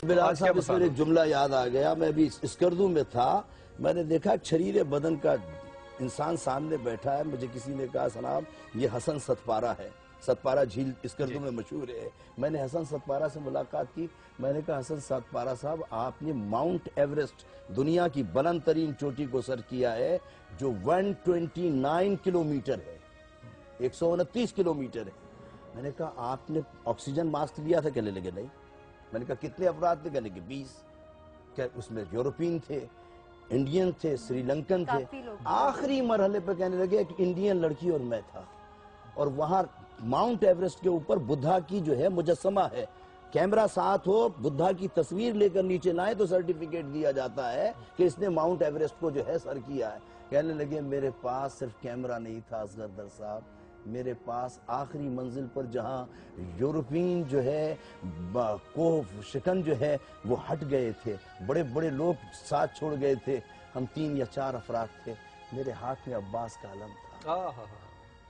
بلال صاحب اس پر ایک جملہ یاد آ گیا. میں بھی اسکردو میں تھا, میں نے دیکھا شریر بدن کا انسان سامنے بیٹھا ہے. مجھے کسی نے کہا جناب یہ حسن ستپارہ ہے, ستپارہ جھیل اسکردو میں مشہور ہے. میں نے حسن ستپارہ سے ملاقات کی. میں نے کہا حسن ستپارہ صاحب آپ نے ماؤنٹ ایوریسٹ دنیا کی بلند ترین چوٹی کو سر کیا ہے جو 129 کلومیٹر ہے, 129 کلومیٹر ہے. میں نے کہا آپ نے آکسیجن ماسک لیا تھا؟ کہنے لگے نہیں. میں نے کہا کتنے افراد تھے؟ کہنے لگے 20. کہ اس میں یورپین تھے, انڈین تھے, سری لنکن تھے. آخری مرحلے پہ کہنے لگے ایک انڈین لڑکی اور میں تھا. اور وہاں ماؤنٹ ایوریسٹ کے اوپر بدھا کی جو ہے مجسمہ ہے, کیمرہ ساتھ ہو, بدھا کی تصویر لے کر نیچے لائیں تو سرٹیفکیٹ دیا جاتا ہے کہ اس نے ماؤنٹ ایوریسٹ کو جو ہے سر کیا ہے. کہنے لگے میرے پاس صرف کیمرہ نہیں تھا اصغر در صاحب, میرے پاس آخری منزل پر جہاں یورپین جو ہے کوہ شکن جو ہے وہ ہٹ گئے تھے, بڑے بڑے لوگ ساتھ چھوڑ گئے تھے, ہم 3 یا 4 افراد تھے. میرے ہاتھ میں عباس کا علم تھا.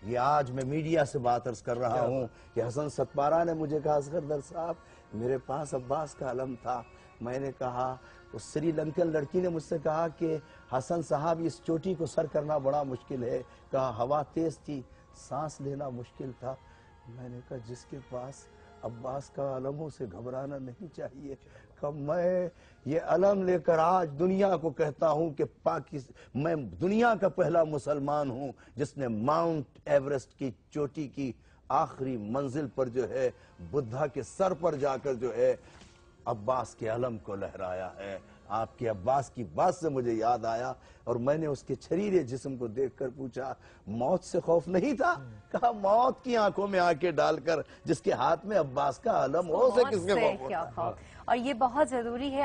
یہ آج میں میڈیا سے بات عرض کر رہا ہوں کہ حسن ستپارہ نے مجھے کہا اصغر در صاحب میرے پاس عباس کا علم تھا. میں نے کہا, اس سری لنکن لڑکی نے مجھ سے کہا کہ حسن صاحب اس چوٹی کو سر کرنا بڑا مشکل ہے. کہا ہوا تیز تھی, سانس لینا مشکل تھا. میں نے کہا جس کے پاس عباس کا علم ہو سے گھبرانا نہیں چاہیے. کہ میں یہ علم لے کر آج دنیا کو کہتا ہوں کہ میں دنیا کا پہلا مسلمان ہوں جس نے ماؤنٹ ایوریسٹ کی چوٹی کی آخری منزل پر جو ہے بدھا کے سر پر جا کر جو ہے عباس کے علم کو لہرایا ہے. آپ کے عباس کی بات سے مجھے یاد آیا اور میں نے اس کے چھریرے جسم کو دیکھ کر پوچھا موت سے خوف نہیں تھا؟ کہا موت کی آنکھوں میں آنکھیں ڈال کر جس کے ہاتھ میں عباس کا علم ہو سے کس کے خوف ہوتا ہے. اور یہ بہت ضروری ہے.